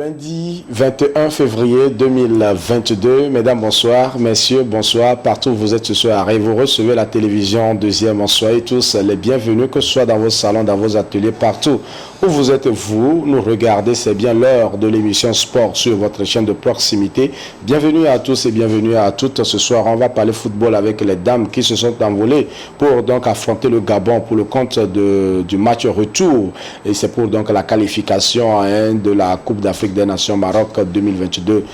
Lundi 21 février 2022. Mesdames, bonsoir. Messieurs, bonsoir. Partout où vous êtes ce soir et vous recevez la télévision deuxième. Soyez tous les bienvenus, que ce soit dans vos salons, dans vos ateliers, partout où vous êtes, vous nous regardez. C'est bien l'heure de l'émission Sport sur votre chaîne de proximité. Bienvenue à tous et bienvenue à toutes. Ce soir, on va parler football avec les dames qui se sont envolées pour donc affronter le Gabon pour le compte du match retour. Et c'est pour donc la qualification de la Coupe d'Afrique des Nations Maroc 2022,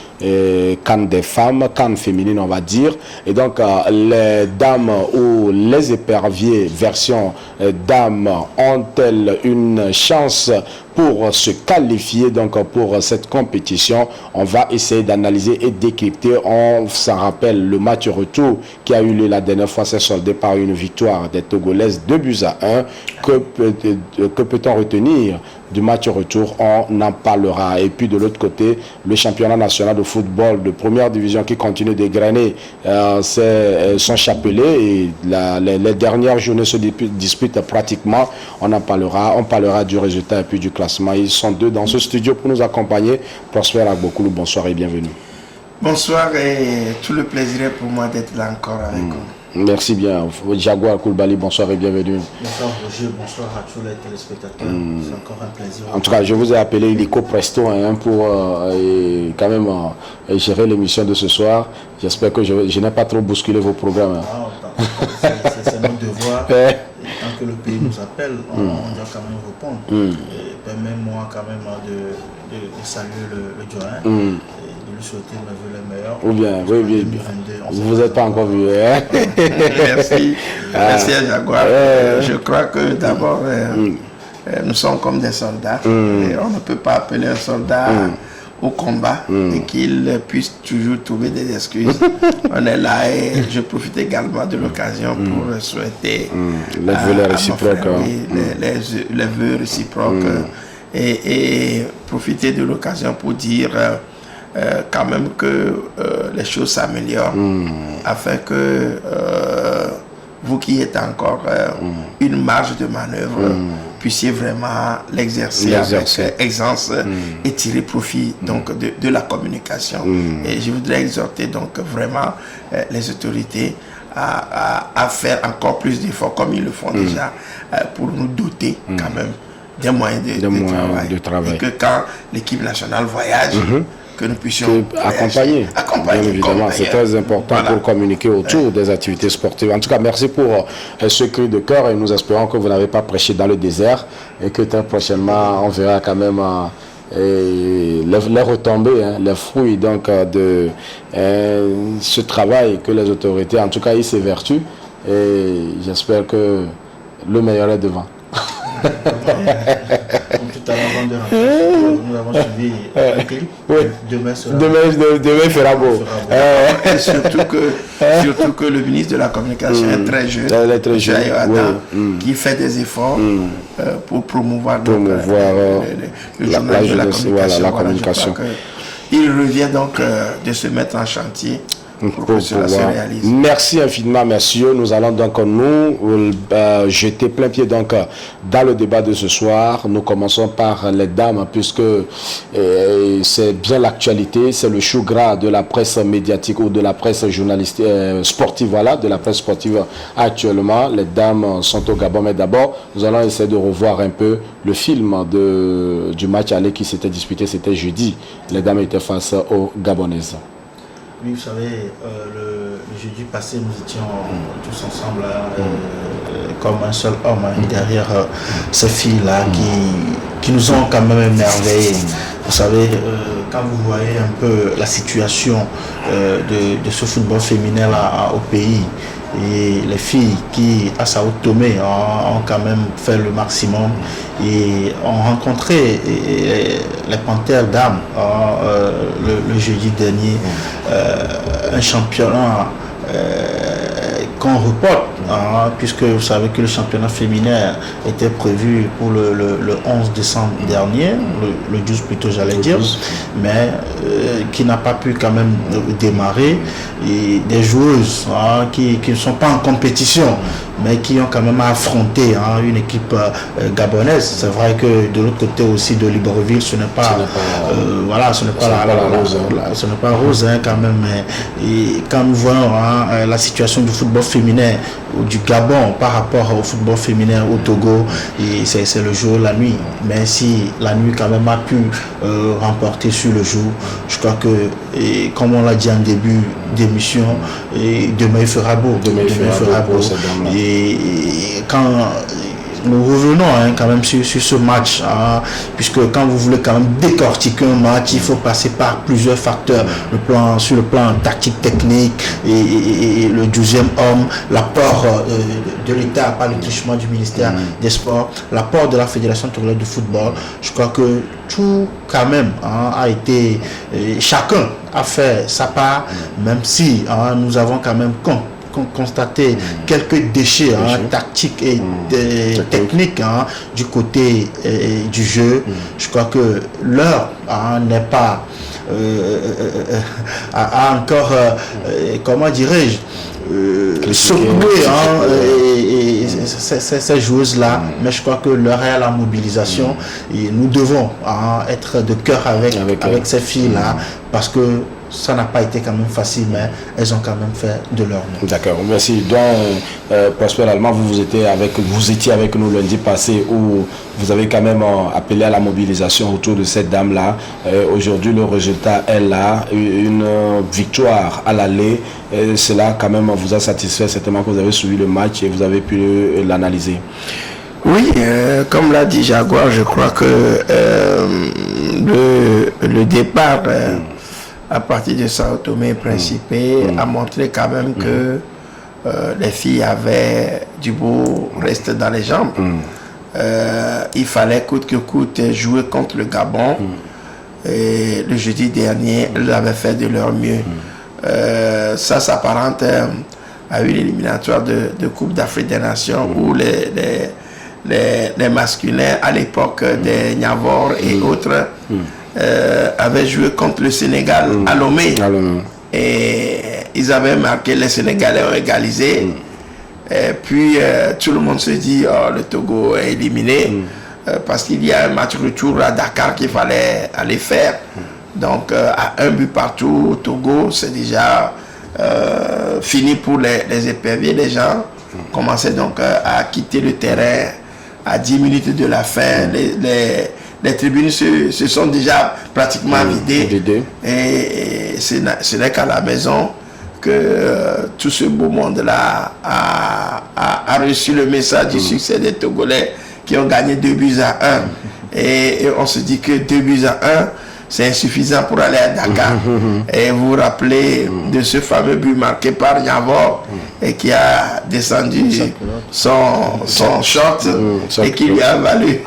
CAN des femmes, CAN féminine on va dire. Et donc les dames ou les éperviers version dames ont-elles une chance pour se qualifier donc pour cette compétition? On va essayer d'analyser et décrypter. On s'en rappelle, le match retour qui a eu lieu la dernière fois s'est soldé par une victoire des Togolaises 2-1. Que peut-on retenir du match retour? On en parlera. Et puis de l'autre côté, le championnat national de football de première division qui continue d'égrener son chapelet, et les dernières journées se disputent pratiquement. On en parlera. On parlera du résultat et puis du classement. Ils sont deux dans ce studio pour nous accompagner. Prosper Agbokoulou, bonsoir et bienvenue. Bonsoir, et tout le plaisir est pour moi d'être là encore avec vous. Merci bien. Jaguar Koulibaly, bonsoir et bienvenue. Bonsoir Roger, bonsoir à tous les téléspectateurs. C'est encore un plaisir. En tout cas, je vous ai appelé illico presto pour quand même gérer l'émission de ce soir. J'espère que je n'ai pas trop bousculé vos programmes. C'est notre devoir. Tant que le pays nous appelle, on doit quand même répondre. Permets-moi quand même de saluer le Jorin. De lui souhaiter mes meilleurs. Ou bien, oui. Vous n'êtes pas encore vu. Merci. Merci à Jaguar. Je crois que d'abord, nous sommes comme des soldats. Et on ne peut pas appeler un soldat au combat et qu'il puisse toujours trouver des excuses. On est là et je profite également de l'occasion pour souhaiter les vœux réciproques. Les vœux réciproques et profiter de l'occasion pour dire quand même que les choses s'améliorent afin que vous qui êtes encore une marge de manœuvre puissiez vraiment l'exercer avec aisance et tirer profit donc de la communication. Et je voudrais exhorter donc vraiment les autorités à faire encore plus d'efforts comme ils le font déjà pour nous doter quand même des moyens de travail. Et que quand l'équipe nationale voyage, que nous puissions accompagner. Bien évidemment, c'est très important pour communiquer autour des activités sportives. En tout cas, merci pour ce cri de cœur et nous espérons que vous n'avez pas prêché dans le désert et que très prochainement, on verra quand même les retombées, les fruits donc, de ce travail que les autorités, en tout cas, ils s'évertuent, et j'espère que le meilleur est devant. Comme tout à l'heure, nous avons suivi un clip. Demain fera beau. Et surtout que le ministre de la Communication est très jeune, qui fait des efforts pour promouvoir le journal de la communication. Il revient donc de se mettre en chantier. Merci infiniment, messieurs. Nous allons donc jeter plein pied donc dans le débat de ce soir. Nous commençons par les dames puisque c'est bien l'actualité, c'est le chou gras de la presse médiatique ou de la presse journalistique sportive, de la presse sportive actuellement. Les dames sont au Gabon, mais d'abord nous allons essayer de revoir un peu le film du match aller qui s'était disputé, c'était jeudi. Les dames étaient face aux Gabonaises. Oui, vous savez, le jeudi passé, nous étions tous ensemble comme un seul homme derrière ces filles-là qui nous ont quand même émerveillés. Vous savez, quand vous voyez un peu la situation de ce football féminin là, au pays, et les filles qui, à Sao Tomé, ont quand même fait le maximum et ont rencontré les Panthères d'âme le jeudi dernier, un championnat qu'on reporte puisque vous savez que le championnat féminin était prévu pour le 11 décembre dernier, le 12 plutôt j'allais dire, mais qui n'a pas pu quand même démarrer. Et des joueuses qui ne sont pas en compétition, mais qui ont quand même affronté une équipe gabonaise. C'est vrai que de l'autre côté aussi de Libreville, ce n'est pas rose quand même. Et quand nous voyons la situation du football féminin du Gabon par rapport au football féminin au Togo, et c'est le jour, la nuit. Mais si la nuit quand même a pu remporter sur le jour, je crois que, et comme on l'a dit en début d'émission, demain il fera beau. Demain il fera beau. Et quand nous revenons quand même sur ce match, puisque quand vous voulez quand même décortiquer un match, il faut passer par plusieurs facteurs, sur le plan tactique, technique, et le 12e homme, l'apport de l'État, pas le trichement du ministère des Sports, l'apport de la Fédération togolaise de football. Je crois que tout quand même a été, chacun a fait sa part, même si nous avons quand même constater quelques déchets tactiques et techniques du côté du jeu. Je crois que l'heure n'est pas encore comment dirais-je secouer ces joueuses-là, mais je crois que l'heure est à la mobilisation et nous devons être de cœur avec ces filles-là, parce que ça n'a pas été quand même facile, mais elles ont quand même fait de leur mieux. D'accord, merci. Donc, Prosper Allemand, vous étiez avec nous lundi passé, où vous avez quand même appelé à la mobilisation autour de cette dame-là. Aujourd'hui, le résultat est là, une victoire à l'aller. Cela quand même vous a satisfait, certainement que vous avez suivi le match et vous avez pu l'analyser. Oui, comme l'a dit Jaguar, je crois que le départ à partir de Sao Tomé et Principe a montré quand même que les filles avaient du beau reste dans les jambes. Il fallait coûte que coûte jouer contre le Gabon. Et le jeudi dernier, elles avaient fait de leur mieux. Ça s'apparente à une éliminatoire de Coupe d'Afrique des Nations où les masculins à l'époque des Niavor et autres avaient joué contre le Sénégal à Lomé. Et ils avaient marqué, les Sénégalais ont égalisé. Et puis tout le monde se dit, le Togo est éliminé, parce qu'il y a un match retour à Dakar qu'il fallait aller faire. Donc à un but partout au Togo, c'est déjà fini pour les éperviers. Les gens commençaient donc à quitter le terrain à 10 minutes de la fin. Les tribunes se sont déjà pratiquement vidées. Et ce n'est qu'à la maison que tout ce beau monde-là a reçu le message du succès des Togolais qui ont gagné 2-1. Et on se dit que 2-1, c'est insuffisant pour aller à Dakar. Et vous vous rappelez de ce fameux but marqué par Niavor et qui a descendu son short et qui lui a valu.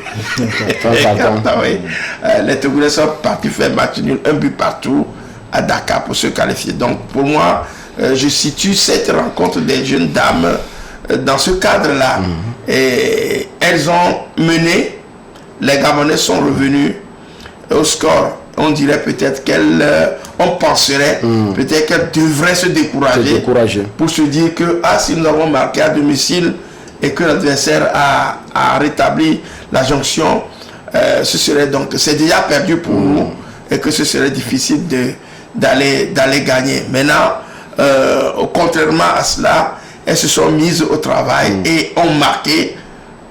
Les Togolais sont partis faire match nul, un but partout à Dakar pour se qualifier. Donc pour moi, je situe cette rencontre des jeunes dames dans ce cadre-là. Et elles ont mené, les Gabonais sont revenus au score. On dirait peut-être on penserait peut-être qu'elles devraient se décourager pour se dire que si nous avons marqué à domicile et que l'adversaire a rétabli la jonction, c'est déjà perdu pour nous et que ce serait difficile d'aller gagner. Maintenant, contrairement à cela, elles se sont mises au travail et ont marqué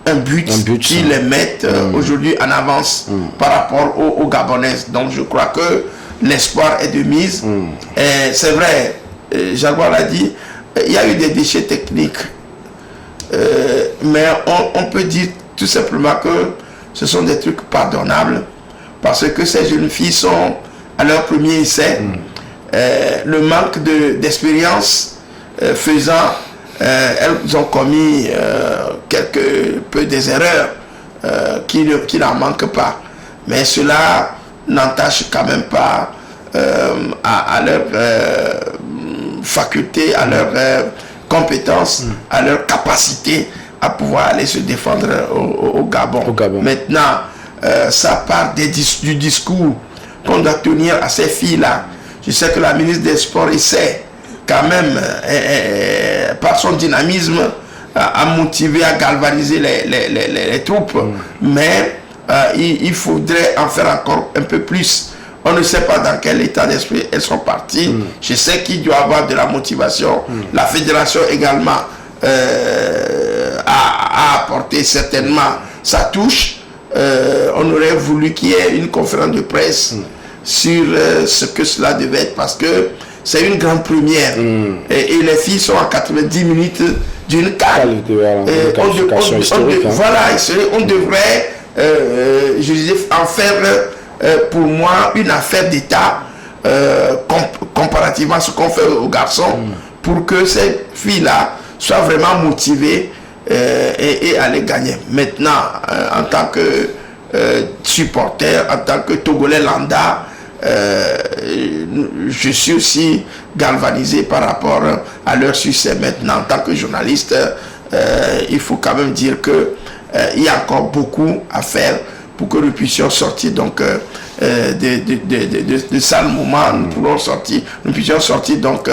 un but qui les met aujourd'hui en avance par rapport aux Gabonaises. Donc je crois que l'espoir est de mise. Et c'est vrai, Jaguar l'a dit, il y a eu des déchets techniques. Mais on peut dire tout simplement que ce sont des trucs pardonnables parce que ces jeunes filles sont à leur premier essai. Le manque d'expérience faisant, elles ont commis quelque peu des erreurs qui n'en manquent pas. Mais cela n'entache quand même pas à leur faculté, à leur compétences, à leur capacité à pouvoir aller se défendre au Gabon. Maintenant, ça part du discours qu'on doit tenir à ces filles-là. Je sais que la ministre des Sports essaie quand même, par son dynamisme, à motiver, à galvaniser les troupes. Mais il faudrait en faire encore un peu plus. On ne sait pas dans quel état d'esprit elles sont parties. Je sais qu'il doit y avoir de la motivation. La fédération également a apporté certainement sa touche. On aurait voulu qu'il y ait une conférence de presse sur ce que cela devait être, parce que c'est une grande première. Et les filles sont à 90 minutes d'une CAN. Voilà, on devrait, je disais, en faire pour moi une affaire d'État comparativement à ce qu'on fait aux garçons, pour que ces filles-là soient vraiment motivées et aller gagner. Maintenant, en tant que supporter, en tant que Togolais lambda, je suis aussi galvanisé par rapport à leur succès. Maintenant, en tant que journaliste, il faut quand même dire que il y a encore beaucoup à faire pour que nous puissions sortir donc de sales moments. Nous puissions sortir donc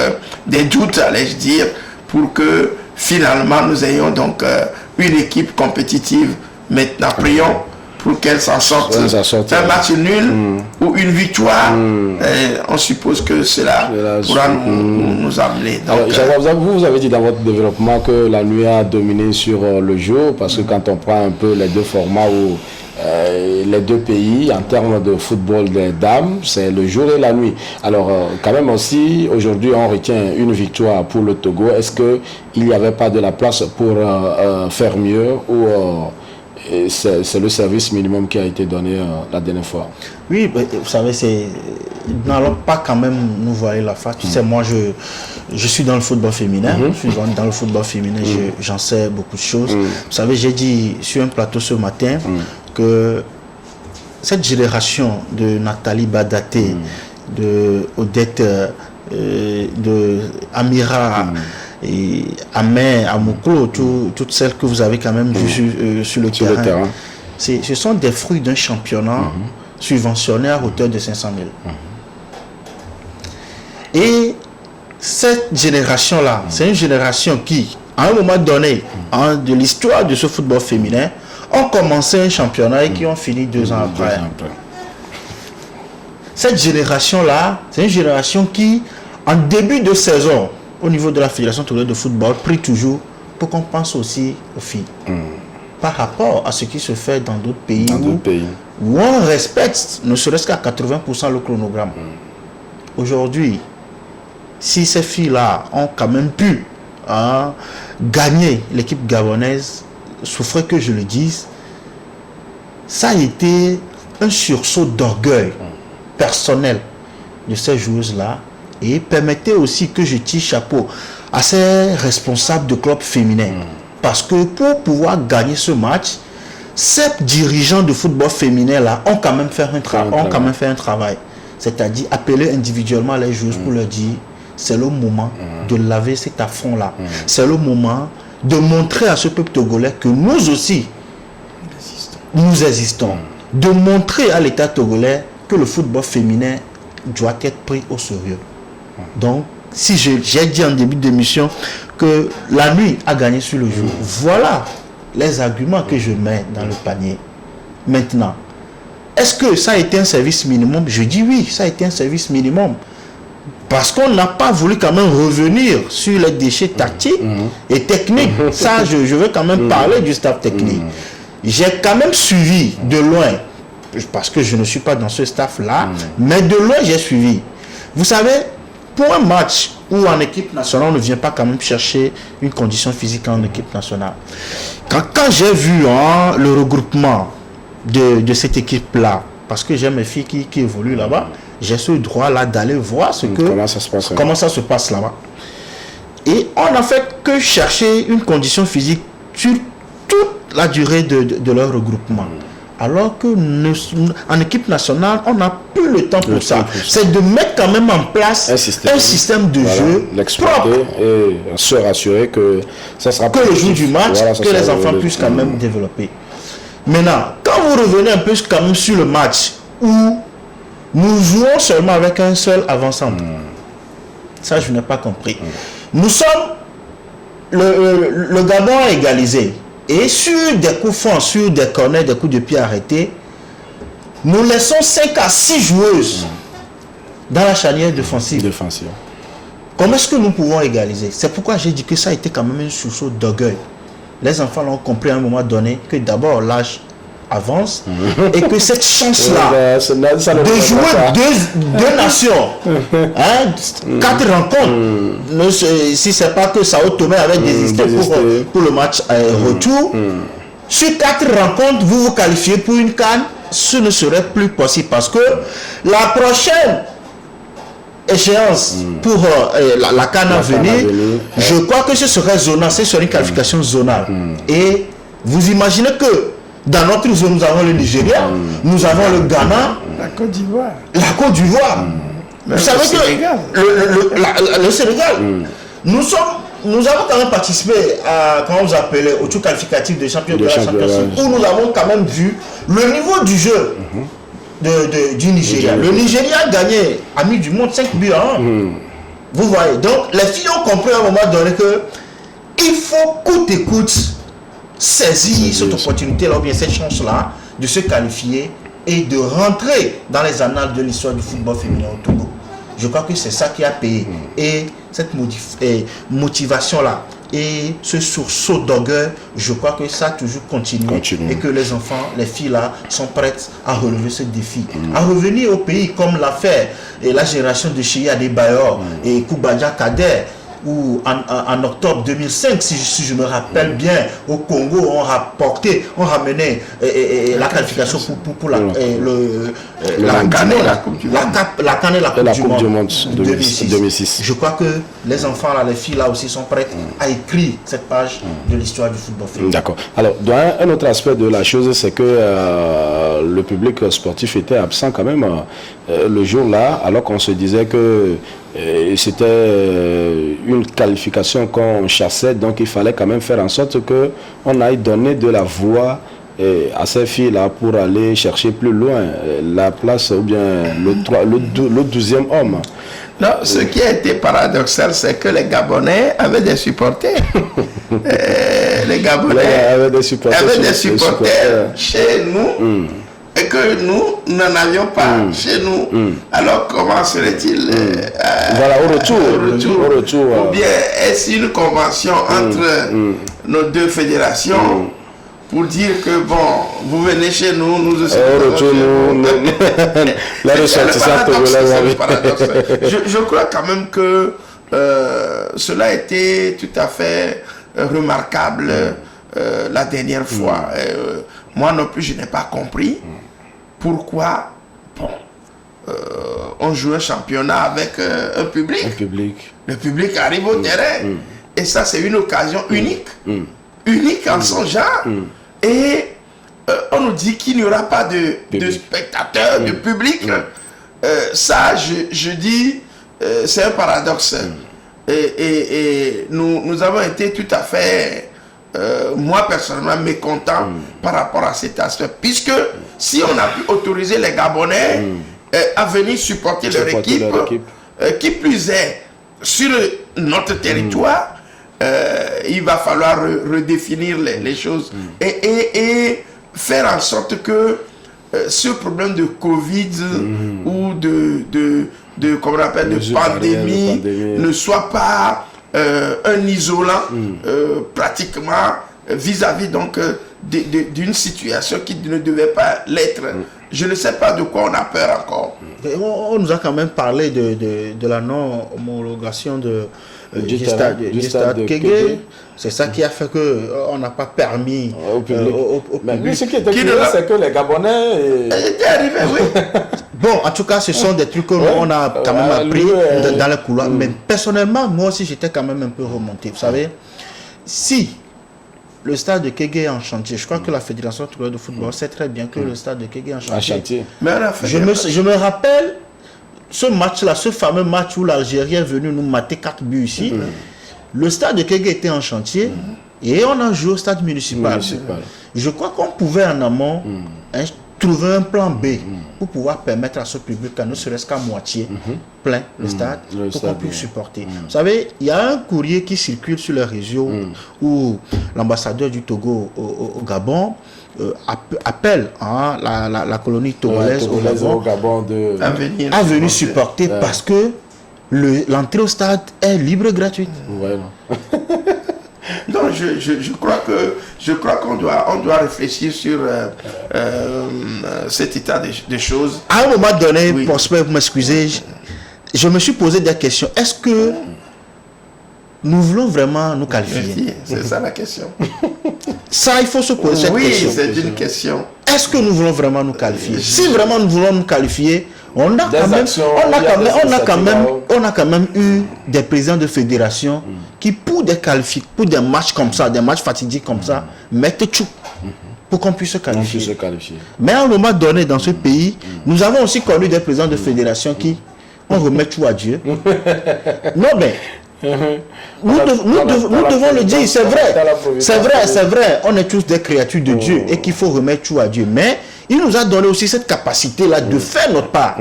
des doutes, allais-je dire, pour que finalement nous ayons donc une équipe compétitive. Maintenant, prions pour qu'elle s'en sorte. Un match nul ou une victoire, on suppose que cela pourra nous amener. Donc, alors, vous avez dit dans votre développement que la nuit a dominé sur le jour, parce que quand on prend un peu les deux formats où les deux pays, en termes de football des dames, c'est le jour et la nuit. Alors, quand même aussi, aujourd'hui, on retient une victoire pour le Togo. Est-ce qu'il n'y avait pas de la place pour faire mieux, ou c'est le service minimum qui a été donné la dernière fois? Oui, vous savez, n'allons pas quand même nous voiler la face. Tu sais, moi, je suis dans le football féminin. Je suis dans le football féminin, j'en sais beaucoup de choses. Vous savez, j'ai dit sur un plateau ce matin que cette génération de Nathalie Badaté, de Odette, de Amira, et Amé, Amouklo, toutes celles que vous avez quand même vues sur le terrain. Ce sont des fruits d'un championnat subventionné à hauteur de 500 000. Et cette génération-là, c'est une génération qui, à un moment donné, de l'histoire de ce football féminin, ont commencé un championnat et qui ont fini 2 ans après. Cette génération-là, c'est une génération qui, en début de saison, au niveau de la Fédération togolaise de football, prie toujours pour qu'on pense aussi aux filles. Par rapport à ce qui se fait dans d'autres pays, où on respecte ne serait-ce qu'à 80% le chronogramme. Aujourd'hui, si ces filles-là ont quand même pu gagner l'équipe gabonaise, souffrait que je le dise, ça a été un sursaut d'orgueil personnel de ces joueuses-là. Et permettez aussi que je tire chapeau à ces responsables de clubs féminins. Parce que pour pouvoir gagner ce match, ces dirigeants de football féminin-là ont quand même fait un travail. C'est-à-dire appeler individuellement les joueuses pour leur dire c'est le moment de laver cet affront-là. C'est le moment de montrer à ce peuple togolais que nous aussi, nous existons. De montrer à l'État togolais que le football féminin doit être pris au sérieux. Donc, si j'ai dit en début d'émission que la nuit a gagné sur le jour, voilà les arguments que je mets dans le panier. Maintenant, est-ce que ça a été un service minimum? Je dis oui, ça a été un service minimum. Parce qu'on n'a pas voulu quand même revenir sur les déchets tactiques et techniques. Ça, je veux quand même parler du staff technique. J'ai quand même suivi de loin, parce que je ne suis pas dans ce staff-là, mais de loin j'ai suivi. Vous savez, pour un match où en équipe nationale, on ne vient pas quand même chercher une condition physique en équipe nationale. Quand j'ai vu le regroupement de cette équipe-là, parce que j'ai mes filles qui évoluent là-bas, j'ai ce droit-là d'aller voir comment ça se passe là-bas. Et on n'a fait que chercher une condition physique sur toute la durée de leur regroupement. Alors que en équipe nationale, on n'a plus le temps pour ça. C'est de mettre quand même en place un système de jeu propre. Et se rassurer que ça sera que le jour du match, que les enfants puissent quand même développer. Maintenant, quand vous revenez un peu quand même sur le match où nous jouons seulement avec un seul avant-centre, ça je n'ai pas compris. Nous sommes, le Gabon a égalisé. Et sur des coups francs, sur des corners, des coups de pied arrêtés, nous laissons 5 à 6 joueuses dans la charnière défensive. Comment est-ce que nous pouvons égaliser? C'est pourquoi j'ai dit que ça a été quand même un sursaut d'orgueil. Les enfants l'ont compris à un moment donné que d'abord l'âge avance et que cette chance-là de jouer deux nations, 4 rencontres, si c'est pas que Sao Tomé avait désisté pour le match retour, sur 4 rencontres, vous vous qualifiez pour une CAN, ce ne serait plus possible parce que la prochaine échéance pour la CAN à venir, je crois que ce serait zonal, ce serait une qualification zonale. Et vous imaginez que dans notre zone, nous avons le Nigeria, nous avons le Ghana, la Côte d'Ivoire. Vous savez que le Sénégal, nous avons quand même participé à, comment vous appelez, au tour qualificatif de champion de la Champions League, où nous avons quand même vu le niveau du jeu du Nigeria. Le Nigeria a gagné, ami du monde, 5 buts à 1. Vous voyez, donc les filles ont compris à un moment donné que il faut coûte et coûte saisir cette opportunité-là, ou bien cette chance-là, de se qualifier et de rentrer dans les annales de l'histoire du football féminin au Togo. Je crois que c'est ça qui a payé. Et cette motivation-là et ce sursaut d'orgueil, je crois que ça a toujours continué. Et que les enfants, les filles-là, sont prêtes à relever ce défi. À revenir au pays comme l'a fait la génération de Cheyi Adebayor et Koubadia Kader, où en octobre 2005, si je me rappelle bien, au Congo, on ramenait la qualification pour la CAN et la Coupe du Monde 2006. Je crois que les enfants, là, les filles là aussi sont prêtes à écrire cette page de l'histoire du football féminin. D'accord. Alors, un autre aspect de la chose, c'est que le public sportif était absent quand même le jour-là, alors qu'on se disait que c'était une qualification qu'on chassait, donc il fallait quand même faire en sorte qu'on aille donner de la voix à ces filles-là pour aller chercher plus loin la place ou bien le 12e homme. Non, ce qui a été paradoxal, c'est que les Gabonais avaient des supporters. Les Gabonais avaient des supporters chez nous. Et que nous n'en avions pas chez nous. Alors comment serait-il voilà, au retour. Ou bien est-ce une convention entre nos deux fédérations pour dire que bon, vous venez chez nous, nous aussi. Au retour, la ressortissante. Je crois quand même que cela a été tout à fait remarquable la dernière fois. Moi non plus, je n'ai pas compris pourquoi on joue un championnat avec un public. Le public arrive au terrain. Et ça, c'est une occasion unique. Unique en son genre. Et on nous dit qu'il n'y aura pas de spectateurs, de public. Ça, je dis, c'est un paradoxe. Et nous avons été tout à fait... moi personnellement mécontent par rapport à cet aspect, puisque si on a pu autoriser les Gabonais à venir supporter leur équipe, qui plus est sur notre territoire, il va falloir redéfinir les choses et faire en sorte que ce problème de Covid ou de comment on appelle, de pandémie ne soit pas un isolant pratiquement vis-à-vis donc d'une situation qui ne devait pas l'être. Je ne sais pas de quoi on a peur encore. On nous a quand même parlé de la non-homologation du stade Kégué. C'est ça qui a fait qu'on n'a pas permis au public. Mais ce qui était curieux, c'est que les Gabonais étaient arrivés, oui. Bon, en tout cas, ce sont des trucs qu'on a quand même appris dans les couloirs. Mais personnellement, moi aussi, j'étais quand même un peu remonté. Vous savez, si le stade de Kégué est en chantier. Je crois que la Fédération togolaise de football sait très bien que le stade de Kégué est en chantier. Mais on a fait Je me rappelle ce match-là, ce fameux match où l'Algérie est venue nous mater 4 buts ici. Le stade de Kégué était en chantier et on a joué au stade municipal. Je crois qu'on pouvait en amont trouver un plan B pour pouvoir permettre à ce public, à ne serait-ce qu'à moitié plein le stade, pour qu'on puisse supporter. Vous savez, il y a un courrier qui circule sur les réseaux où l'ambassadeur du Togo au Gabon appelle la colonie togolaise au Gabon à venir supporter parce que l'entrée au stade est libre et gratuite. Non, je crois qu'on doit réfléchir sur cet état de choses. À un moment donné, Prosper, vous m'excusez, je me suis posé des questions. Est-ce que nous voulons vraiment nous qualifier? C'est ça la question. Ça, il faut se poser cette question. Oui, c'est une question. Est-ce que nous voulons vraiment nous qualifier? Si vraiment nous voulons nous qualifier, on a quand même eu des présidents de fédération qui, pour des matchs comme ça, des matchs fatidiques comme ça, mettent tout pour qu'on puisse se qualifier. Mais à un moment donné, dans ce pays, nous avons aussi connu des présidents de fédération qui on remet tout à Dieu. Non, mais nous devons le dire, c'est vrai, on est tous des créatures de Dieu et qu'il faut remettre tout à Dieu. Mais il nous a donné aussi cette capacité-là de faire notre part.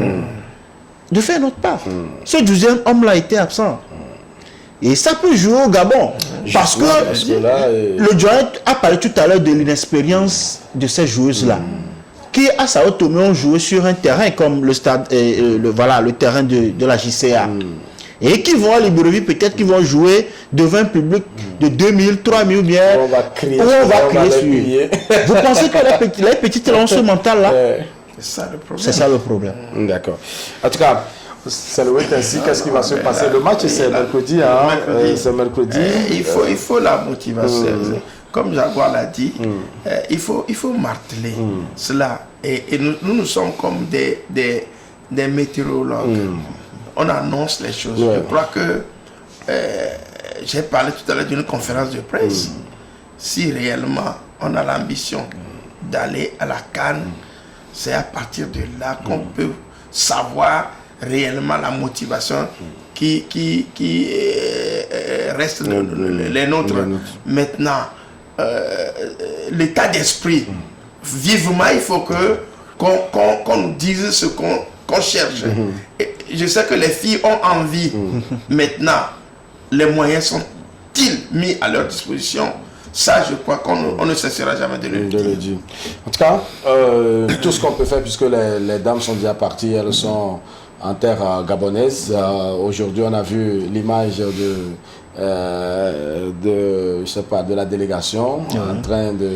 De faire notre part. Ce 12e homme-là était absent. Et ça peut jouer au Gabon. Parce que le Joint a parlé tout à l'heure de l'inexpérience de ces joueuses-là. Qui, à Sao Tomé, ont joué sur un terrain comme le stade, le terrain de la JCA. Et qui vont à Libreville, peut-être qu'ils vont jouer devant un public de 2000, 3000 ou bien. On va crier sur eux. Vous pensez que les petites ont ce mental-là? C'est ça le problème. D'accord. En tout cas, c'est le week-end ainsi. Qu'est-ce qui va se passer? Le match, c'est mercredi. C'est mercredi. Il faut la motivation. Comme Jaguar l'a dit, il faut marteler cela. Et nous sommes comme des météorologues. On annonce les choses. Je crois que j'ai parlé tout à l'heure d'une conférence de presse. Si réellement on a l'ambition d'aller à la CAN, c'est à partir de là qu'on peut savoir réellement la motivation qui reste les nôtres. Maintenant, l'état d'esprit, vivement, il faut qu'on nous dise ce qu'on cherche. Et je sais que les filles ont envie. Maintenant, les moyens sont-ils mis à leur disposition? Ça, je crois qu'on ne cessera jamais de le dire. En tout cas, tout ce qu'on peut faire, puisque les dames sont déjà parties, elles sont en terre gabonaise. Aujourd'hui, on a vu l'image de la délégation en train de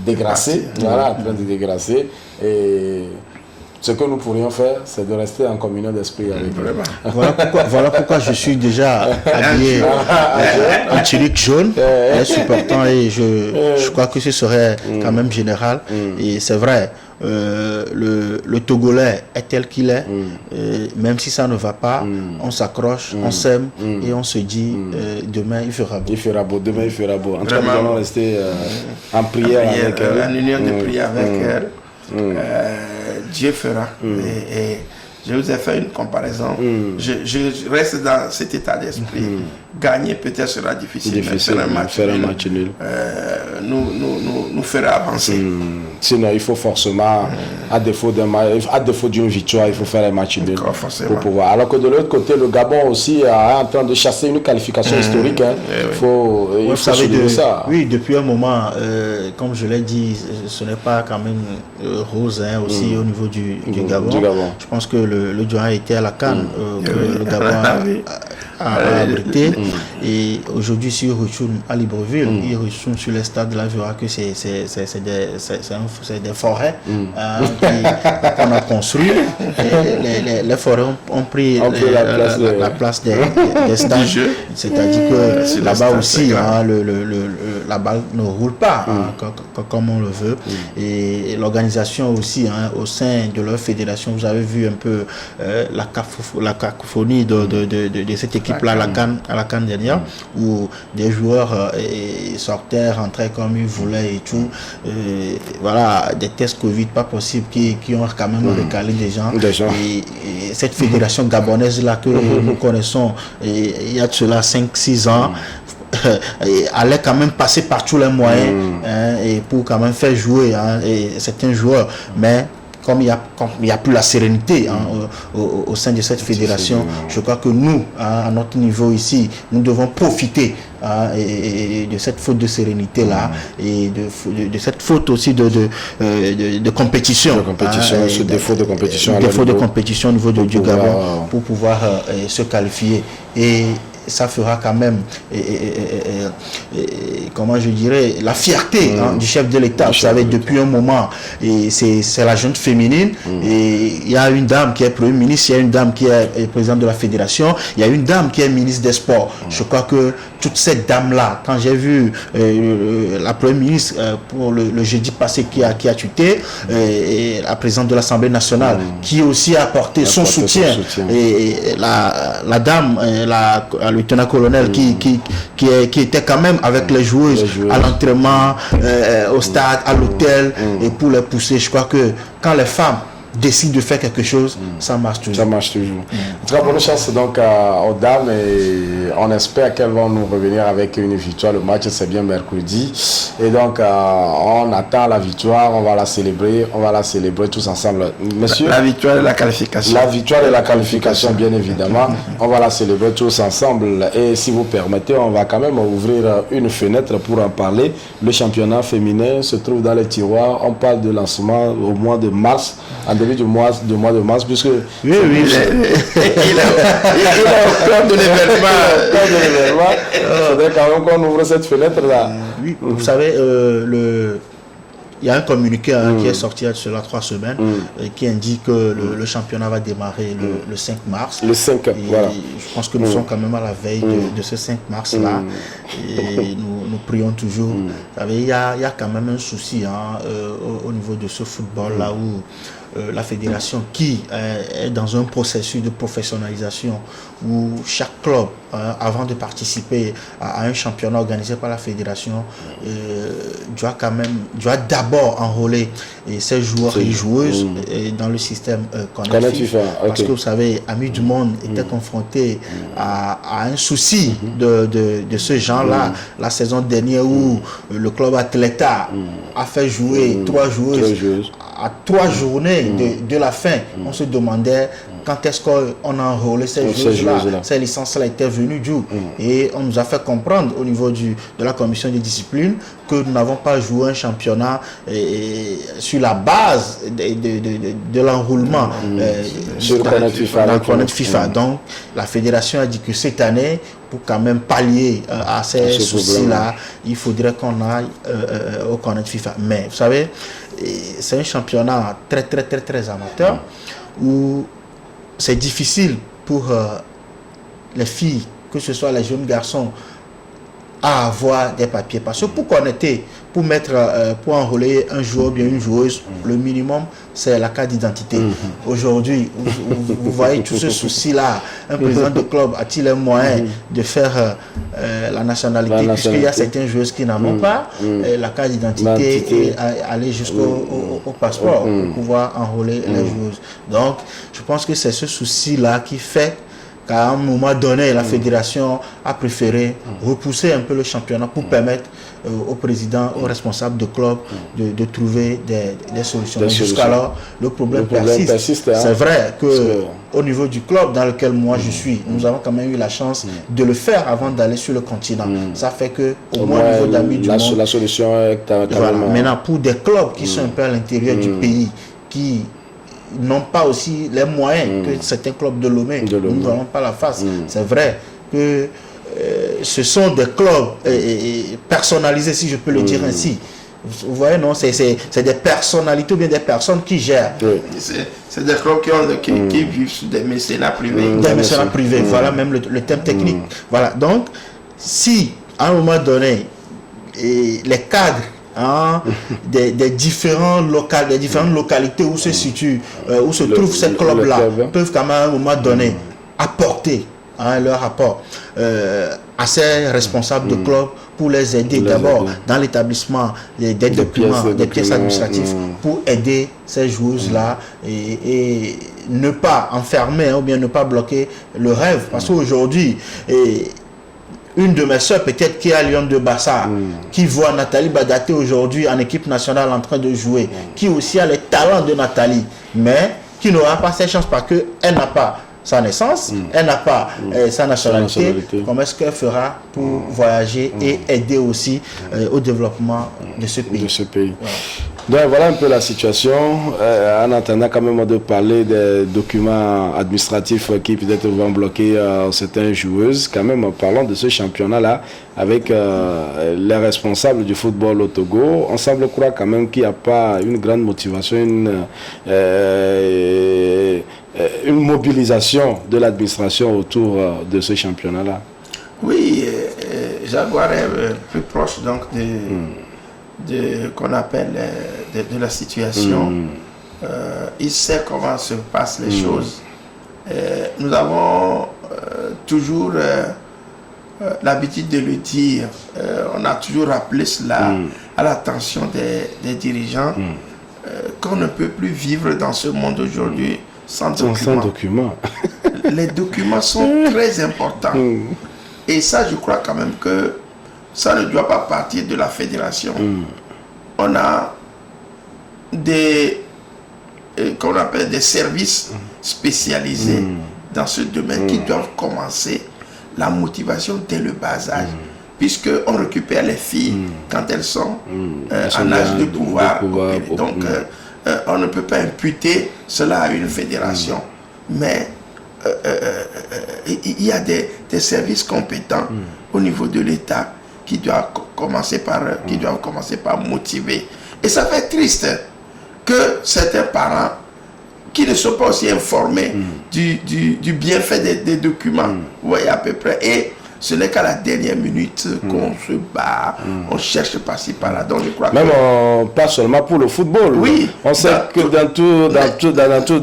dégrasser. En train de dégrasser. Et ce que nous pourrions faire, c'est de rester en communion d'esprit avec eux. Voilà pourquoi je suis déjà habillé en tunique jaune, supportant, et je crois que ce serait quand même général. Et c'est vrai, le Togolais est tel qu'il est, même si ça ne va pas, on s'accroche, on s'aime et on se dit demain il fera beau. Il fera beau, demain il fera beau. En tout cas, nous allons rester en prière avec elle. En union de prière avec elle. Dieu fera. Et je vous ai fait une comparaison. Je reste dans cet état d'esprit. Gagner peut-être sera difficile, mais faire un match nul nous fera avancer. Sinon, il faut forcément, à défaut d'une victoire, il faut faire un match nul pour pouvoir. Alors que de l'autre côté, le Gabon aussi est en train de chasser une qualification historique. Il faut souligner ça. Oui, depuis un moment, comme je l'ai dit, ce n'est pas quand même rose aussi au niveau du Gabon. Je pense que le Joint a été à la CAN, que le Gabon a abrité. Et aujourd'hui, si il retourne à Libreville, il retourne sur les stades, là, il verra que c'est des forêts qu'on a construites. Les forêts ont pris la place des stades. C'est-à-dire que là-bas aussi, la balle ne roule pas comme on le veut. Et l'organisation aussi, au sein de leur fédération, vous avez vu un peu la cacophonie de cette équipe équipe-là à la CAN dernière, où des joueurs sortaient, rentraient comme ils voulaient et tout. Voilà, des tests Covid pas possibles qui ont quand même recalé des gens. Et cette fédération gabonaise-là que nous connaissons, il y a de cela 5-6 ans, allait quand même passer par tous les moyens et pour quand même faire jouer certains joueurs. Mais comme il y a plus la sérénité au sein de cette fédération, je crois que nous, à notre niveau ici, nous devons profiter et de cette faute de sérénité là et de cette faute aussi de compétition, ce défaut de compétition, au niveau du Gabon pour pouvoir se qualifier. Et ça fera quand même, comment je dirais, la fierté du chef de l'État. Vous savez, depuis un moment, et c'est la jeune féminine, et il y a une dame qui est Premier ministre, il y a une dame qui est présidente de la fédération, il y a une dame qui est ministre des Sports. Je crois que toutes ces dames-là, quand j'ai vu la Première ministre pour le jeudi passé qui a tuté, et la présidente de l'Assemblée nationale, qui aussi a apporté son soutien, et la dame, la lieutenant-colonel qui était quand même avec les joueuses à l'entraînement, au stade, à l'hôtel, et pour les pousser. Je crois que quand les femmes décident de faire quelque chose, ça marche toujours. Ça marche toujours. Très bonne chance donc aux dames et on espère qu'elles vont nous revenir avec une victoire. Le match c'est bien mercredi et donc on attend la victoire, on va la célébrer tous ensemble. Monsieur, la victoire et la qualification. La victoire et la qualification bien évidemment, on va la célébrer tous ensemble et si vous permettez, on va quand même ouvrir une fenêtre pour en parler. Le championnat féminin se trouve dans les tiroirs, on parle de lancement au mois de mars. En début du mois de mars, puisque oui, il est au cœur de l'événement. Il faudrait quand même qu'on ouvre cette fenêtre-là. Oui, vous savez, il y a un communiqué qui est sorti il y a cela 3 semaines qui indique que le championnat va démarrer le 5 mars. Le 5, voilà. Je pense que nous sommes quand même à la veille de ce 5 mars-là. Et nous prions toujours. Vous savez, il y a quand même un souci au niveau de ce football-là où la fédération qui est dans un processus de professionnalisation où chaque club, avant de participer à un championnat organisé par la fédération, doit d'abord enrôler ses joueurs et joueuses dans le système Connect FIFA. Parce que vous savez, Amis du Monde était confronté à un souci de ce genre-là la saison dernière où le club Atleta a fait jouer 3 joueuses à 3 journées de la fin. On se demandait quand est-ce qu'on a enrôlé ces joueuses-là. Ces licences-là étaient venues d'où? Et on nous a fait comprendre au niveau de la commission de discipline que nous n'avons pas joué un championnat sur la base de l'enroulement dans le Connect FIFA. Donc la fédération a dit que cette année, pour quand même pallier à ces soucis-là, il faudrait qu'on aille au Connect FIFA. Mais vous savez, c'est un championnat très très très très amateur où c'est difficile pour les filles, que ce soit les jeunes garçons, à avoir des papiers. Parce que pour connecter, pour enrôler un joueur ou bien une joueuse, le minimum, c'est la carte d'identité. Aujourd'hui, vous voyez tout ce souci-là. Un président de club a-t-il les moyens de faire la nationalité, puisqu'il y a certaines joueuses qui n'en ont pas, la carte d'identité et aller jusqu'au passeport pour pouvoir enrôler les joueuses. Donc, je pense que c'est ce souci-là qui fait qu'à un moment donné, la fédération a préféré repousser un peu le championnat pour permettre au président, aux responsables de club de trouver des solutions. Jusqu'alors, le problème persiste. C'est vrai qu'au niveau du club dans lequel moi je suis, nous avons quand même eu la chance de le faire avant d'aller sur le continent. Ça fait que au moins au niveau d'Amis du Monde, la solution est voilà. Maintenant, pour des clubs qui sont un peu à l'intérieur du pays, qui n'ont pas aussi les moyens que certains clubs de Lomé, nous n'avons pas la face. C'est vrai que ce sont des clubs personnalisés, si je peux le dire ainsi. Vous voyez, non, c'est des personnalités ou bien des personnes qui gèrent. C'est des clubs qui vivent sous des mécénats privés. Des mécénats privés, voilà même le thème technique. Voilà, donc, si à un moment donné, les cadres des différentes localités où se situent, où se trouvent ces clubs-là, peuvent quand même à un moment donné apporter leur rapport à ces responsables de club pour les aider d'abord dans l'établissement des documents, des pièces administratives pour aider ces joueuses-là et ne pas enfermer ou bien ne pas bloquer le rêve. Parce qu'aujourd'hui, une de mes soeurs peut-être qui est à Lyon de Bassa, qui voit Nathalie Badaté aujourd'hui en équipe nationale en train de jouer, qui aussi a les talents de Nathalie, mais qui n'aura pas cette chance parce qu'elle n'a pas sa naissance, elle n'a pas sa nationalité. Comment est-ce qu'elle fera pour voyager et aider aussi au développement de ce pays? Voilà. Donc voilà un peu la situation. En attendant quand même de parler des documents administratifs qui peut-être vont bloquer certaines joueuses, quand même parlons de ce championnat-là avec les responsables du football au Togo. On semble croire quand même qu'il n'y a pas une grande motivation, une mobilisation de l'administration autour de ce championnat-là. Oui, Jaguar est plus proche donc qu'on appelle de la situation. Il sait comment se passent les choses. Nous avons toujours l'habitude de le dire. On a toujours rappelé cela à l'attention des dirigeants qu'on ne peut plus vivre dans ce monde aujourd'hui sans documents. Les documents sont très importants. Et ça, je crois quand même que ça ne doit pas partir de la fédération. On a qu'on appelle des services spécialisés dans ce domaine qui doivent commencer la motivation dès le bas âge. Puisqu'on récupère les filles quand elles sont en âge de pouvoir opérer. Donc, on ne peut pas imputer cela à une fédération. Mais il y a des services compétents au niveau de l'État qui doivent commencer par motiver. Et ça fait triste que certains parents qui ne sont pas aussi informés du bienfait des documents, vous voyez à peu près, et ce n'est qu'à la dernière minute qu'on se bat, on cherche par-ci par-là. Donc je crois même pas seulement pour le football. Oui. On sait que dans tout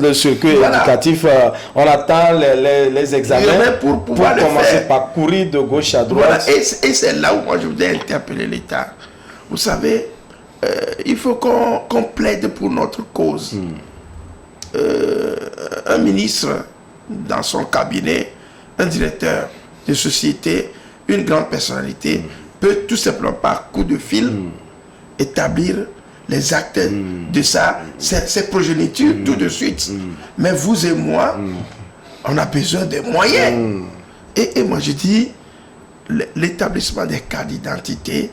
le circuit éducatif, on attend les examens pour commencer par courir de gauche à droite. Voilà. Et c'est là où moi je voudrais interpeller l'État. Vous savez, il faut qu'on plaide pour notre cause. Un ministre dans son cabinet, un directeur de société, une grande personnalité peut tout simplement par coup de fil établir les actes de ses progénitures tout de suite. Mais vous et moi, on a besoin des moyens. Et moi je dis, l'établissement des cartes d'identité,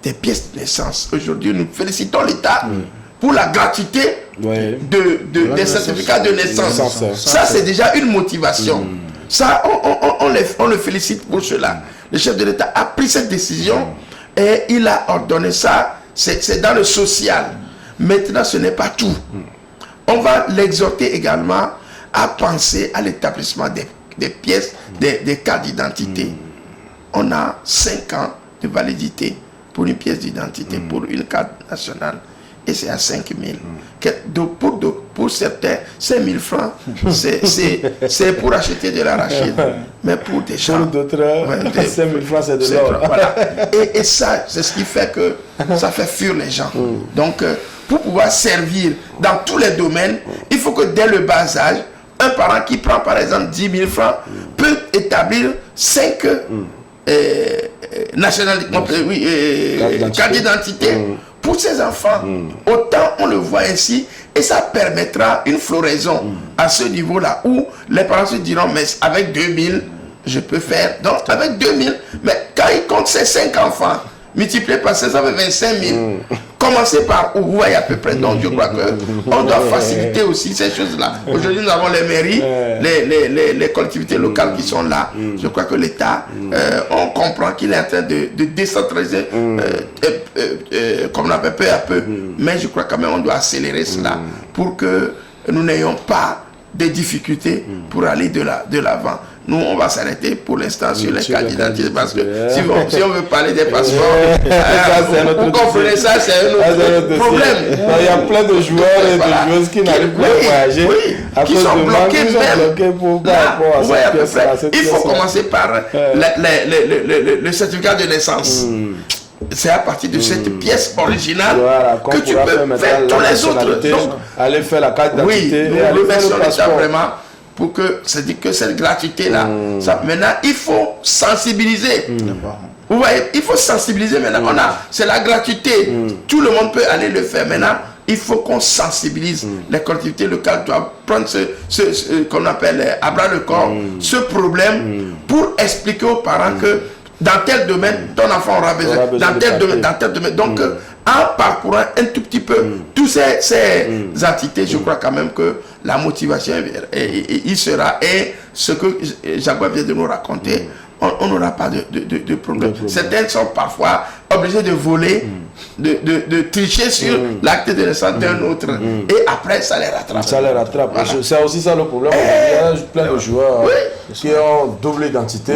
des pièces de naissance. Aujourd'hui, nous félicitons l'État pour la gratuité des certificats de naissance. Ça, c'est déjà une motivation. Ça, on le félicite pour cela. Le chef de l'État a pris cette décision et il a ordonné ça. C'est dans le social. Maintenant, ce n'est pas tout. On va l'exhorter également à penser à l'établissement des pièces, des cartes d'identité. On a 5 ans de validité pour une pièce d'identité, pour une carte nationale. Et c'est à 5 000. Pour certains, 5 000 francs, c'est pour acheter de l'arachide. Mais pour des gens... Pour d'autres, 5 000 francs, c'est de l'or. Voilà. Et ça, c'est ce qui fait que ça fait fuir les gens. Donc, pour pouvoir servir dans tous les domaines, il faut que dès le bas âge, un parent qui prend par exemple 10 000 francs peut établir 5 cartes d'identité pour ses enfants. Autant on le voit ainsi, et ça permettra une floraison à ce niveau-là où les parents se diront, mais avec 2000, je peux faire. Donc avec 2000, mais quand il compte ses 5 enfants, multiplié par 5, ça fait 25 000. Commencez par où vous voyez à peu près. Donc je crois qu'on doit faciliter aussi ces choses-là. Aujourd'hui, nous avons les mairies, les collectivités locales qui sont là. Je crois que l'État, on comprend qu'il est en train de décentraliser, comme on l'appelle, peu à peu. Mais je crois quand même qu'on doit accélérer cela pour que nous n'ayons pas de difficultés pour aller de l'avant. nous, on va s'arrêter pour l'instant sur les cartes d'identité parce que si on veut parler des passeports, vous comprenez ça, c'est un autre problème. Il y a plein de joueurs et de joueuses qui n'arrivent pas à voyager. Qui sont bloqués même. Il faut commencer par le certificat de naissance. C'est à partir de cette pièce originale que tu peux faire tous les autres. Donc, aller faire la carte d'identité. Oui, nous remercions l'État vraiment pour que c'est-à-dire que cette gratuité-là. Maintenant, il faut sensibiliser. Vous voyez, il faut sensibiliser maintenant. C'est la gratuité. Tout le monde peut aller le faire. Maintenant, il faut qu'on sensibilise. Les collectivités locales doivent prendre ce qu'on appelle à bras le corps, ce problème, pour expliquer aux parents que dans tel domaine, ton enfant aura besoin, dans tel domaine. Donc, en parcourant un tout petit peu toutes ces entités, je crois quand même que la motivation, il sera. Et ce que Jaguar vient de nous raconter, on n'aura pas de problème. Certaines sont parfois obligées de voler, de tricher sur l'acte de naissance d'un autre. Et après, ça les rattrape. Ça les rattrape. Voilà. C'est aussi ça le problème. Il y a plein de joueurs qui ont double identité.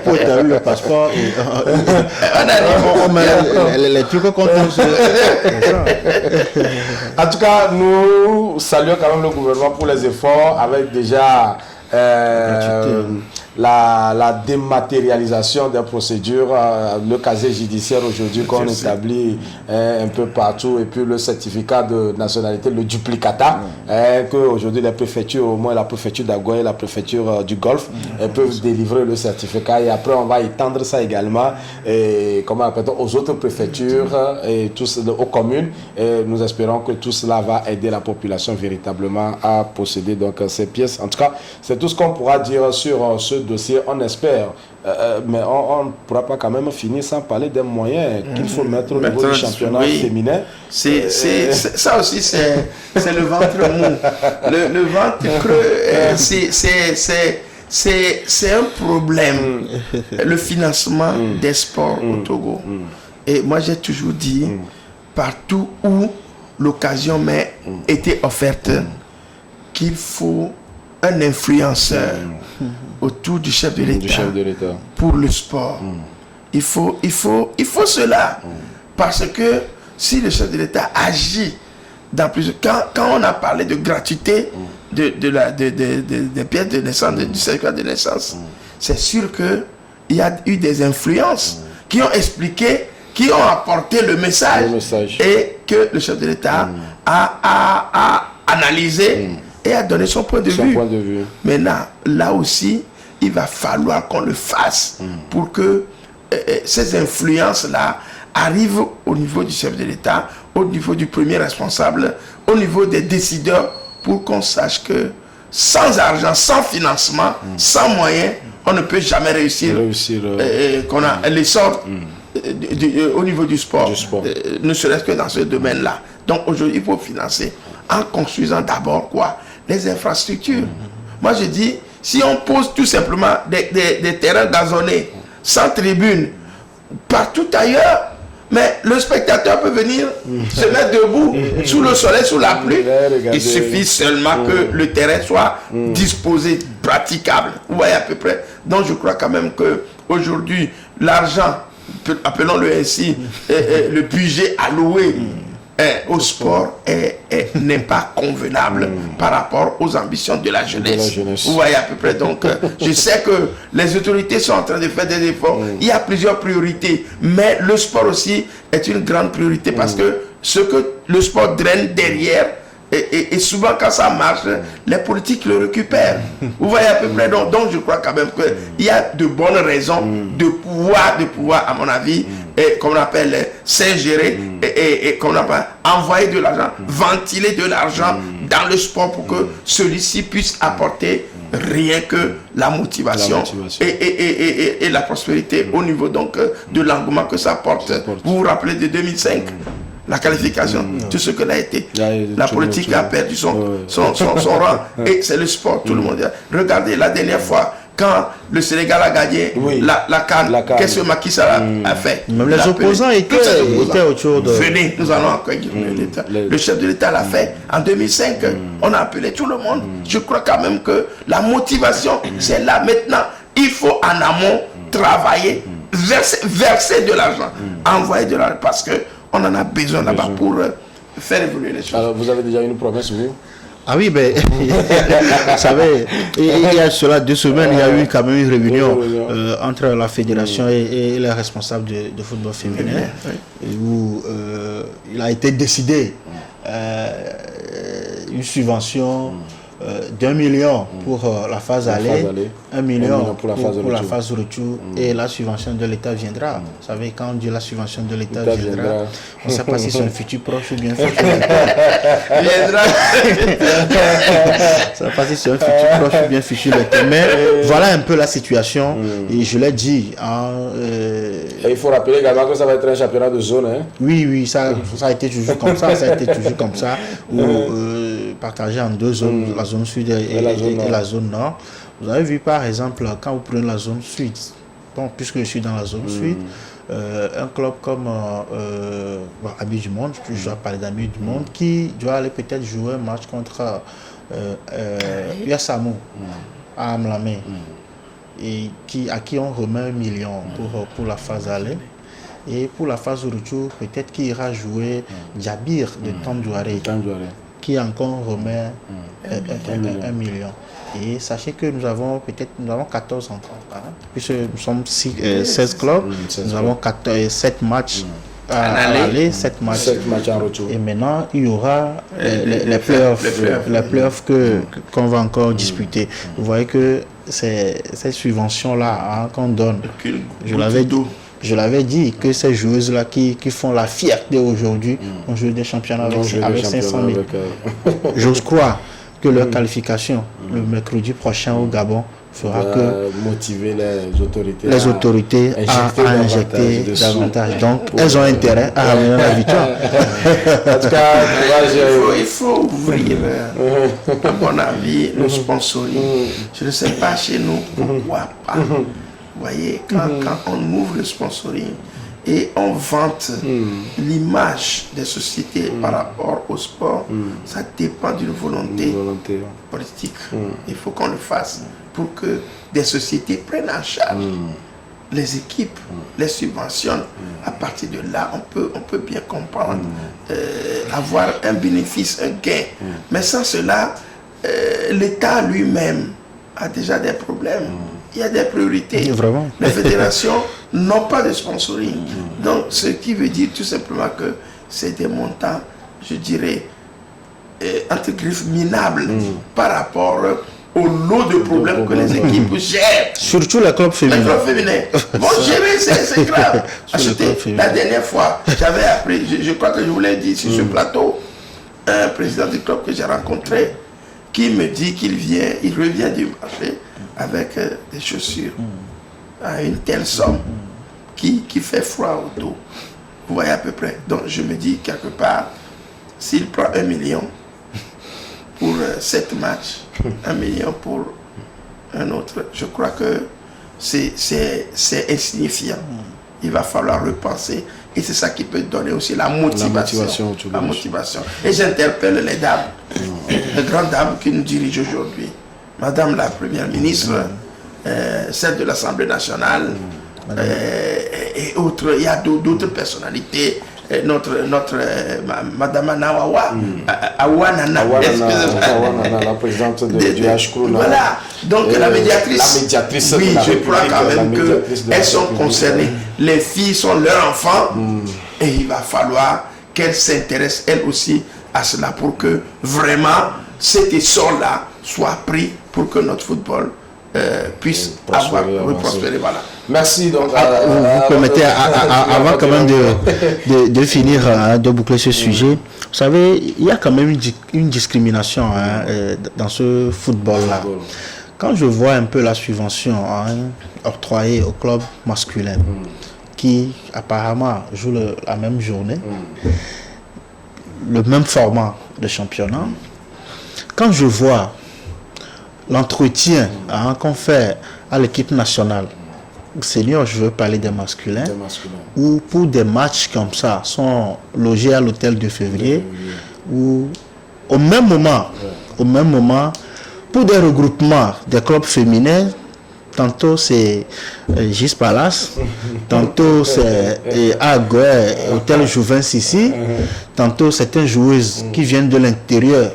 Pour établir le passeport, les trucs contre En tout cas, nous saluons quand même le gouvernement pour les efforts avec déjà la dématérialisation des procédures, le casier judiciaire aujourd'hui qu'on établit un peu partout, et puis le certificat de nationalité, le duplicata, que aujourd'hui les préfectures, au moins la préfecture d'Agoye et la préfecture du Golfe, elles peuvent délivrer le certificat, et après on va étendre ça également aux autres préfectures et aux communes, et nous espérons que tout cela va aider la population véritablement à posséder donc ces pièces. En tout cas, c'est tout ce qu'on pourra dire sur ce dossier, on espère, mais on ne pourra pas quand même finir sans parler des moyens qu'il faut mettre au niveau du championnat féminin. Ça aussi, c'est le ventre mou. Le ventre creux, c'est un problème, le financement des sports au Togo. Et moi, j'ai toujours dit, partout où l'occasion m'a été offerte, qu'il faut un influenceur autour du chef de l'État pour le sport. Il faut cela. Parce que si le chef de l'État agit dans plusieurs... Quand on a parlé de gratuité des pièces de naissance, du certificat de naissance, c'est sûr qu'il y a eu des influences qui ont expliqué, qui ont apporté le message. Et que le chef de l'État a analysé et a donné son point de vue. Maintenant, là aussi, il va falloir qu'on le fasse pour que ces influences-là arrivent au niveau du chef de l'État, au niveau du premier responsable, au niveau des décideurs, pour qu'on sache que sans argent, sans financement, sans moyens, on ne peut jamais réussir qu'on a l'essor au niveau du sport, ne serait-ce que dans ce domaine-là. Donc aujourd'hui, il faut financer en construisant d'abord quoi? Les infrastructures. Moi je dis, si on pose tout simplement des terrains gazonnés, sans tribune, partout ailleurs, mais le spectateur peut venir se mettre debout sous le soleil, sous la pluie. Il suffit seulement que le terrain soit disposé, praticable. Vous voyez à peu près. Donc je crois quand même qu'aujourd'hui, l'argent, appelons-le ainsi, le budget alloué au sport n'est pas convenable par rapport aux ambitions de la jeunesse. Vous voyez à peu près. Donc, je sais que les autorités sont en train de faire des efforts. Il y a plusieurs priorités, mais le sport aussi est une grande priorité parce que ce que le sport draine derrière, et souvent quand ça marche, les politiques le récupèrent. Vous voyez à peu près. Donc je crois quand même qu'il y a de bonnes raisons de pouvoir, à mon avis, qu'on appelle s'ingérer et qu'on appelle envoyer de l'argent, ventiler de l'argent dans le sport pour que celui-ci puisse apporter rien que la motivation. Et la prospérité au niveau donc de l'engouement que ça porte. Vous vous rappelez de 2005? La qualification, tout ce que l'a été. La politique a perdu son rang. Et c'est le sport, tout le monde. Regardez, la dernière fois, quand le Sénégal a gagné la CAN, qu'est-ce que Macky Sall a fait? Même les opposants étaient autour de... Venez, nous allons accueillir l'État. Le chef de l'État l'a fait en 2005. On a appelé tout le monde. Je crois quand même que la motivation, c'est là maintenant. Il faut en amont travailler, verser de l'argent, envoyer de l'argent, parce qu'on en a besoin là-bas pour faire évoluer les choses. Alors, vous avez déjà une promesse, vous? Ah oui, ben, vous savez, il y a cela 2 semaines, il y a eu quand même une réunion entre la fédération et les responsables de football féminin, où il a été décidé une subvention d'1 million pour la phase aller, 1 million pour la phase retour, et la subvention de l'État viendra. Vous savez, quand on dit la subvention de l'État viendra, on ne sait pas si c'est un futur proche ou bien futur viendra. Ça ne sait pas si c'est un futur proche ou bien futur lointain. Mais voilà un peu la situation, et je l'ai dit. Et il faut rappeler également que ça va être un championnat de zone. Hein? Oui, ça a été toujours comme ça. Ça a été toujours comme ça. Partagé en 2 zones, la zone sud et la zone nord. Vous avez vu par exemple, quand vous prenez la zone sud, bon, puisque je suis dans la zone sud, un club comme Amis du Monde, je dois parler d'Amis du Monde, qui doit aller peut-être jouer un match contre Yasamou à Amlamé, et à qui on remet 1 million pour la phase aller. Et pour la phase retour, peut-être qu'il ira jouer Djabir de Tamdouaré, qui encore remet 1 million. Et sachez que nous avons 14 entrants, puisque nous sommes 16 clubs, nous avons 7 matchs à aller, 7 matchs en retour. Et maintenant, il y aura les playoffs qu'on va encore disputer. Vous voyez que c'est cette subvention-là qu'on donne. Je l'avais dit que ces joueuses-là qui font la fierté aujourd'hui ont joué des championnats avec 500 000. J'ose croire que leur qualification le mercredi prochain au Gabon fera que motiver les autorités à injecter davantage. Donc, elles ont intérêt à ramener la victoire. En tout cas, il faut ouvrir, à mon avis, le sponsoring. Je ne sais pas chez nous pourquoi pas. Vous voyez, quand on ouvre le sponsoring et on vante l'image des sociétés par rapport au sport, ça dépend d'une volonté politique. Il faut qu'on le fasse pour que des sociétés prennent en charge les équipes, les subventionnent. À partir de là, on peut bien comprendre, avoir un bénéfice, un gain. Mais sans cela, l'État lui-même a déjà des problèmes. Il y a des priorités. Vraiment. Les fédérations n'ont pas de sponsoring. Donc, ce qui veut dire tout simplement que c'est des montants, je dirais, entre griffes minables par rapport au lot de problèmes que les équipes gèrent. Surtout les clubs féminins. Les clubs féminins. Bon, gérer, c'est grave. La dernière fois, j'avais appris, je crois que je vous l'ai dit sur ce plateau, un président du club que j'ai rencontré qui me dit qu'il revient du marché avec des chaussures à une telle somme qui fait froid au dos. Vous voyez à peu près. Donc je me dis quelque part, s'il prend 1 million pour 7 matchs, 1 million pour un autre, je crois que c'est insignifiant. Il va falloir repenser. Et c'est ça qui peut donner aussi la motivation. Et j'interpelle les dames, les grandes dames qui nous dirigent aujourd'hui. Madame la Première ministre, celle de l'Assemblée nationale, et autres, il y a d'autres personnalités. Madame Anawawa, Awanana, la présidente du HCRO. Voilà, donc la médiatrice. Oui, je crois quand même qu'elles sont concernées. Les filles sont leurs enfants et il va falloir qu'elles s'intéressent elles aussi à cela pour que vraiment cet essor-là soit pris pour que notre football puisse prospérer. Voilà. Merci. Donc, vous permettez, avant quand même de finir, de boucler ce sujet, vous savez, il y a quand même une discrimination dans ce football-là. Quand je vois un peu la subvention octroyée au club masculin, qui apparemment joue la même journée, le même format de championnat, quand je vois l'entretien qu'on fait à l'équipe nationale, senior, je veux parler des masculins, ou pour des matchs comme ça, sont logés à l'hôtel de février, ou au même moment, pour des regroupements des clubs féminins, tantôt c'est Gis Palace, tantôt c'est Agoué, Hôtel Jouvin ici, tantôt certaines joueuses qui viennent de l'intérieur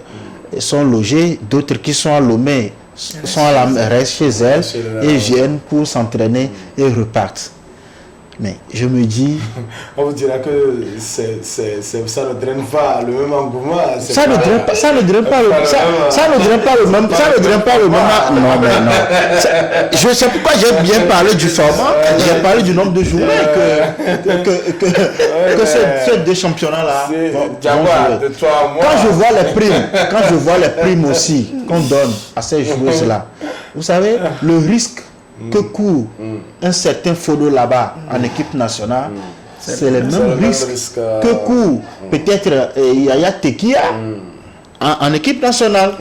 sont logées, d'autres qui sont à Lomé sont à la restent chez elles et viennent pour s'entraîner et repartent. Mais je me dis... On vous dira que ça ne draine pas le même engouement. Ça ne draine pas le même... Non, mais non. Je sais pourquoi j'ai bien parlé du format. J'ai parlé du nombre de journées que ces deux championnats-là vont jouer. Quand je vois les primes aussi qu'on donne à ces joueuses-là, vous savez, le risque que court un certain Fodo là-bas en équipe nationale, c'est le même risque que court peut-être Yaya Tekia en équipe nationale.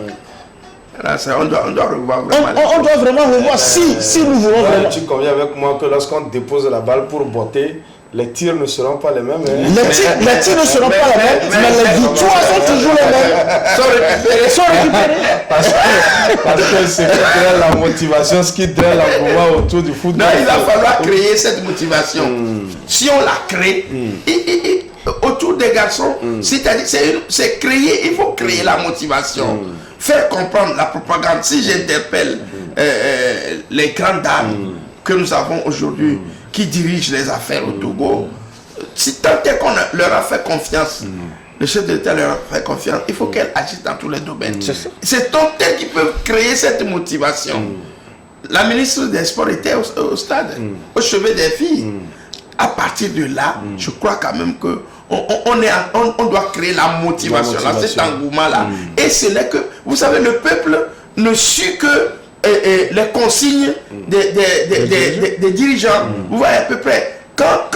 Là, on doit revoir vraiment. On doit vraiment revoir si nous voulons vraiment. Tu conviens avec moi que lorsqu'on dépose la balle pour botter, les tirs ne seront pas les mêmes. Hein? Les tirs ne seront pas les mêmes, mais les victoires sont toujours les mêmes. Sont récupérés. Parce que c'est qui draine la motivation, ce qui draine l'engouement autour du football. Non, il va falloir créer cette motivation. Si on la crée, autour des garçons, c'est-à-dire c'est créer, il faut créer la motivation. Faire comprendre la propagande. Si j'interpelle les grandes dames que nous avons aujourd'hui, qui dirigent les affaires au Togo, si tant est qu'on leur a fait confiance, le chef de l'État leur a fait confiance, il faut qu'elle agisse dans tous les domaines. C'est tant elles qui peuvent créer cette motivation. La ministre des Sports était au stade, au chevet des filles. À partir de là, je crois quand même que on doit créer la motivation. Là, cet engouement-là. Et ce n'est que, vous savez, le peuple ne suit que les consignes des dirigeants. Vous voyez à peu près, quand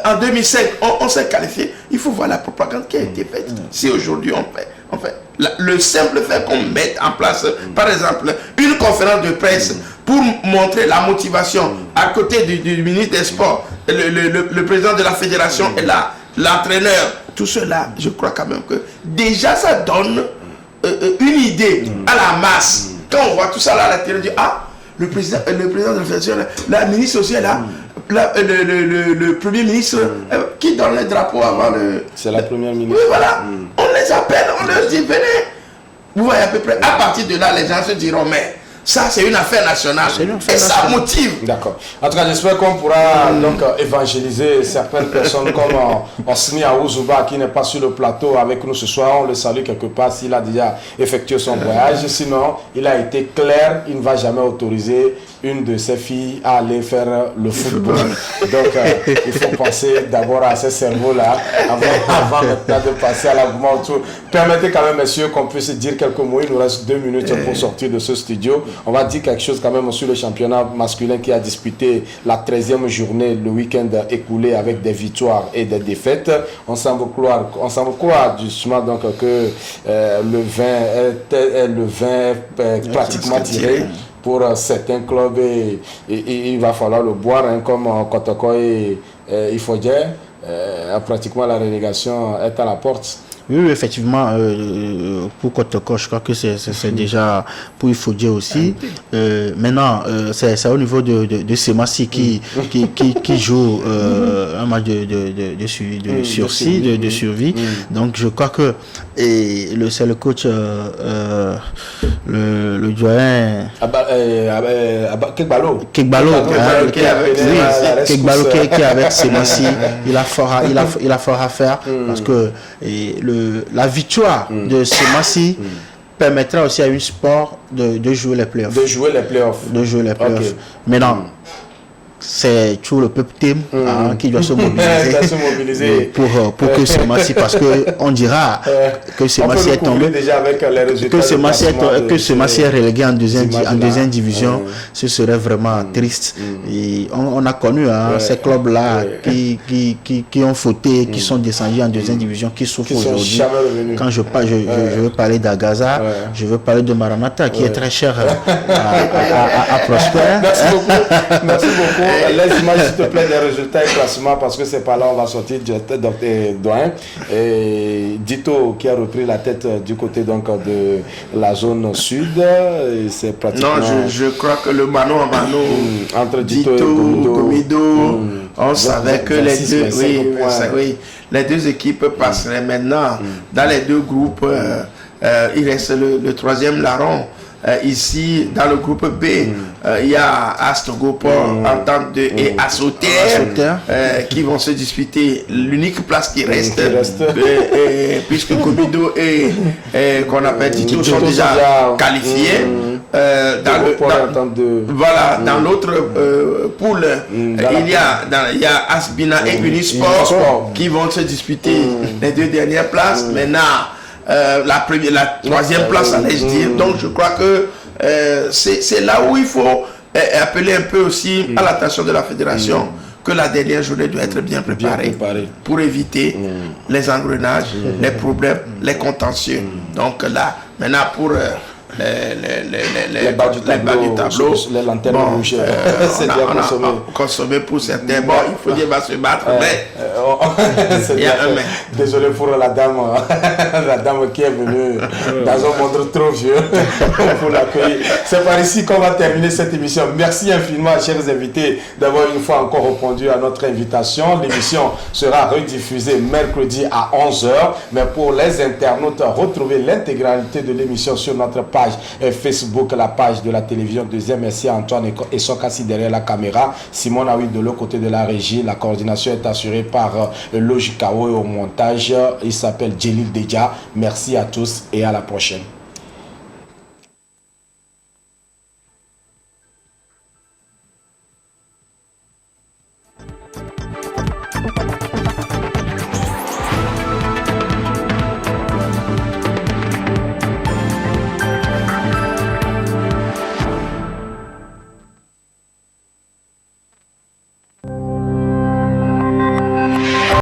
en 2005 on s'est qualifié, il faut voir la propagande qui a été faite. Si aujourd'hui on fait le simple fait qu'on mette en place, par exemple, une conférence de presse pour montrer la motivation à côté du ministre des Sports, le président de la fédération est là, l'entraîneur, tout cela, je crois quand même que déjà ça donne une idée à la masse. Quand on voit tout ça là à la télé, on dit le président de la fédération, la ministre aussi est là, le premier ministre qui donne le drapeau avant le... C'est la première ministre. Oui, voilà. On les appelle, on leur dit venez. Vous voyez à peu près. À partir de là, les gens se diront mais ça c'est une affaire nationale. Et ça motive. D'accord. En tout cas, j'espère qu'on pourra donc évangéliser certaines personnes comme Osni Aouzouba qui n'est pas sur le plateau avec nous ce soir. On le salue quelque part s'il a déjà effectué son voyage. Sinon, il a été clair, il ne va jamais autoriser une de ses filles à aller faire le football. Donc, il faut penser d'abord à ces cerveaux-là avant maintenant de passer à l'argument autour. Permettez quand même, messieurs, qu'on puisse dire quelques mots. Il nous reste 2 minutes pour sortir de ce studio. On va dire quelque chose quand même sur le championnat masculin qui a disputé la 13e journée le week-end écoulé avec des victoires et des défaites. On semble croire justement donc que le vin est pratiquement tiré pour certains clubs et il va falloir le boire comme Kotoko et Ifodjer. Pratiquement la relégation est à la porte. Oui, effectivement, pour Kotoko, je crois que c'est déjà pour Ifodjer aussi. Maintenant, c'est au niveau de Semassi qui joue un match de survie. Donc, je crois que c'est le coach, le doyen Kekbalo qui est avec Semassi. Il a fort à faire parce que la victoire de Semassi permettra aussi à une sport de jouer les playoffs. De jouer les playoffs. Okay. Maintenant, c'est toujours le peuple team qui doit se mobiliser, pour que ce match, parce que on dira que ce match est tombé, que ce match est relégué en deuxième division, ce serait vraiment triste. Et on a connu ces clubs-là qui ont fauté, qui sont descendus en deuxième division, qui souffrent aujourd'hui. Quand je veux parler d'Agaza, je veux parler de Maranatha, qui est très cher à Prosper. Merci beaucoup. Laisse-moi s'il te plaît des résultats et classements, parce que c'est par là on va sortir du Doyen. Et Dito qui a repris la tête du côté donc de la zone sud. C'est pratiquement... Non, je crois que le mano à mano entre Dito et Gomido, on savait que les deux équipes passeraient maintenant dans les deux groupes. Il reste le troisième larron. Ici, dans le groupe B, il y a Astogopor, Entente 2 et Assoter qui vont se disputer l'unique place qui reste, puisque Gomido et qu'on appelle Tito sont déjà qualifiés. Dans l'autre poule, il y a Asbina et Unisport qui vont se disputer les deux dernières places. Maintenant, la troisième place, allais-je dire. Donc je crois que c'est là où il faut appeler un peu aussi à l'attention de la fédération que la dernière journée doit être bien préparée pour éviter les engrenages, les problèmes, les contentieux. Donc là, maintenant pour les bas du tableau, les lanternes rouges, c'est bien consommé. Consommé pour certains. Bon, il faut dire va se battre, mais il y a un mais. Désolé pour la dame qui est venue dans un monde trop vieux pour l'accueillir. C'est par ici qu'on va terminer cette émission. Merci infiniment, chers invités, d'avoir une fois encore répondu à notre invitation. L'émission sera rediffusée mercredi à 11h. Mais pour les internautes, retrouvez l'intégralité de l'émission sur notre page Facebook, la page de la télévision deuxième. Merci à Antoine et Sokassi derrière la caméra. Simon Aoui de l'autre côté de la régie. La coordination est assurée par Logikao et au montage, il s'appelle Djelil Deja. Merci à tous et à la prochaine.